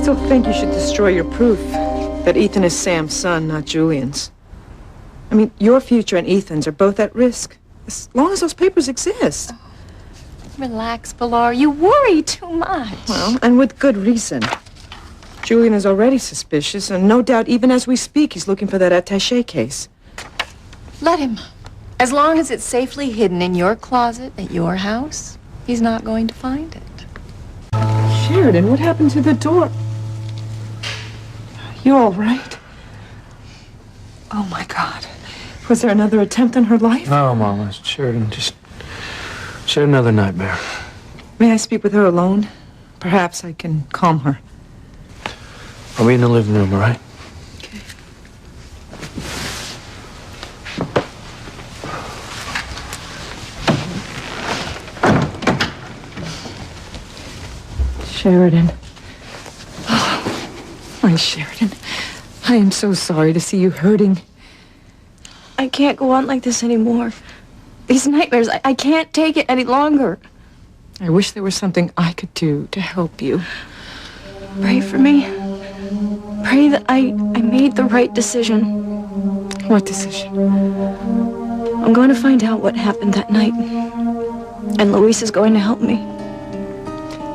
still think you should destroy your proof that Ethan is Sam's son, not Julian's. I mean, your future and Ethan's are both at risk, as long as those papers exist. Oh, relax, Pilar. You worry too much. Well, and with good reason. Julian is already suspicious, and no doubt, even as we speak, he's looking for that attaché case. Let him. As long as it's safely hidden in your closet at your house, he's not going to find it. Sheridan, what happened to the door? You all right? Oh, my God. Was there another attempt on her life? No, Mama. Sheridan just... She had another nightmare. May I speak with her alone? Perhaps I can calm her. I'll be in the living room, all right? Okay. Sheridan. Oh, my Sheridan. I am so sorry to see you hurting. I can't go on like this anymore. These nightmares, I can't take it any longer. I wish there was something I could do to help you. Pray for me. Pray that I made the right decision. What decision? I'm going to find out what happened that night. And Luis is going to help me.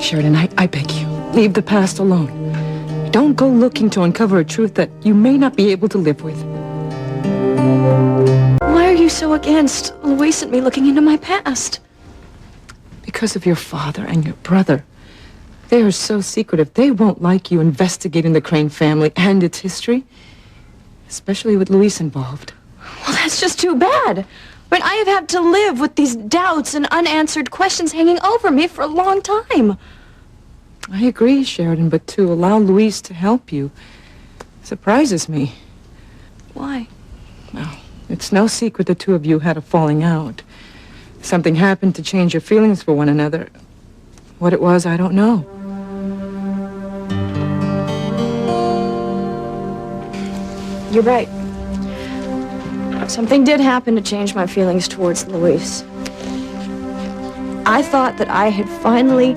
Sheridan, I beg you, leave the past alone. Don't go looking to uncover a truth that you may not be able to live with. Why are you so against Luis and me looking into my past? Because of your father and your brother. They are so secretive. They won't like you investigating the Crane family and its history. Especially with Luis involved. Well, that's just too bad. I mean, I have had to live with these doubts and unanswered questions hanging over me for a long time. I agree, Sheridan, but to allow Luis to help you surprises me. Why? Well, it's no secret the two of you had a falling out. Something happened to change your feelings for one another. What it was, I don't know. You're right. Something did happen to change my feelings towards Luis. I thought that I had finally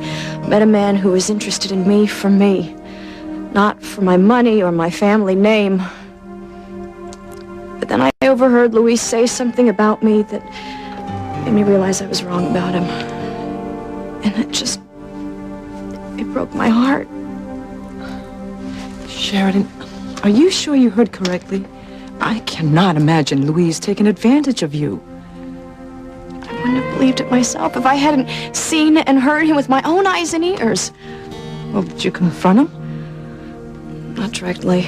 met a man who was interested in me for me, not for my money or my family name. But then I overheard Luis say something about me that made me realize I was wrong about him. And it broke my heart. Sheridan, are you sure you heard correctly? I cannot imagine Luis taking advantage of you. I wouldn't have believed it myself if I hadn't seen and heard him with my own eyes and ears. Well, did you confront him? Not directly.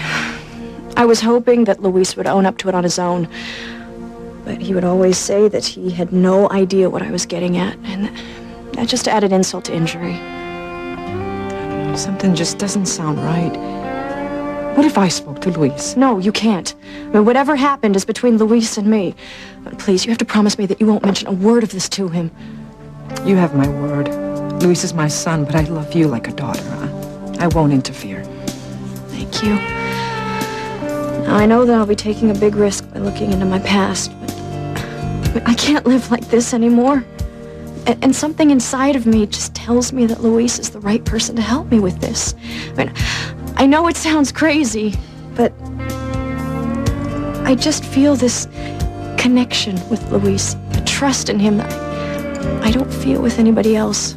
I was hoping that Luis would own up to it on his own. But he would always say that he had no idea what I was getting at, and that just added insult to injury. Something just doesn't sound right. What if I spoke to Luis? No, you can't. I mean, whatever happened is between Luis and me. But please, you have to promise me that you won't mention a word of this to him. You have my word. Luis is my son, but I love you like a daughter. I won't interfere. Thank you. Now, I know that I'll be taking a big risk by looking into my past, but I can't live like this anymore. And something inside of me just tells me that Luis is the right person to help me with this. I mean, I know it sounds crazy, but I just feel this connection with Luis, a trust in him that I don't feel with anybody else.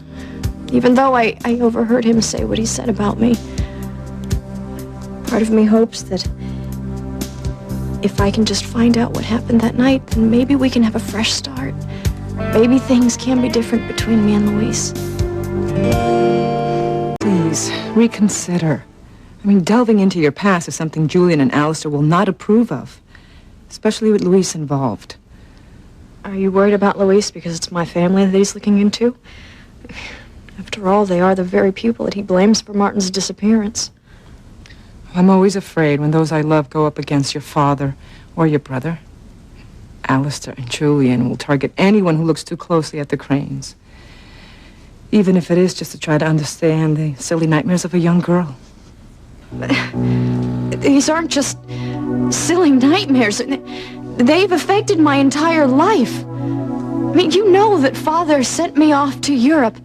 Even though I overheard him say what he said about me. Part of me hopes that if I can just find out what happened that night, then maybe we can have a fresh start. Maybe things can be different between me and Luis. Please, reconsider. I mean, delving into your past is something Julian and Alistair will not approve of, especially with Luis involved. Are you worried about Luis because it's my family that he's looking into? After all, they are the very people that he blames for Martin's disappearance. I'm always afraid when those I love go up against your father or your brother. Alistair and Julian will target anyone who looks too closely at the Cranes, even if it is just to try to understand the silly nightmares of a young girl. These aren't just silly nightmares. They've affected my entire life. I mean, you know that Father sent me off to Europe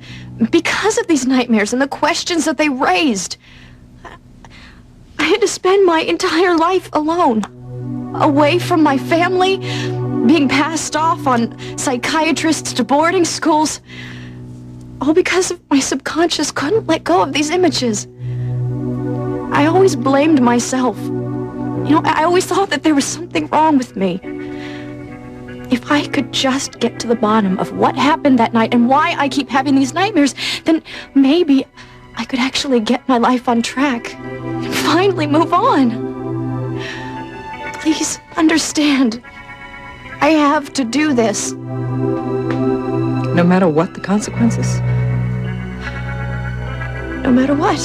because of these nightmares and the questions that they raised. to spend my entire life alone, away from my family, being passed off on psychiatrists to boarding schools, all because of my subconscious couldn't let go of these images. I always blamed myself. You know, I always thought that there was something wrong with me. If I could just get to the bottom of what happened that night and why I keep having these nightmares, then maybe I could actually get my life on track and finally move on. Please understand. I have to do this. No matter what the consequences? No matter what.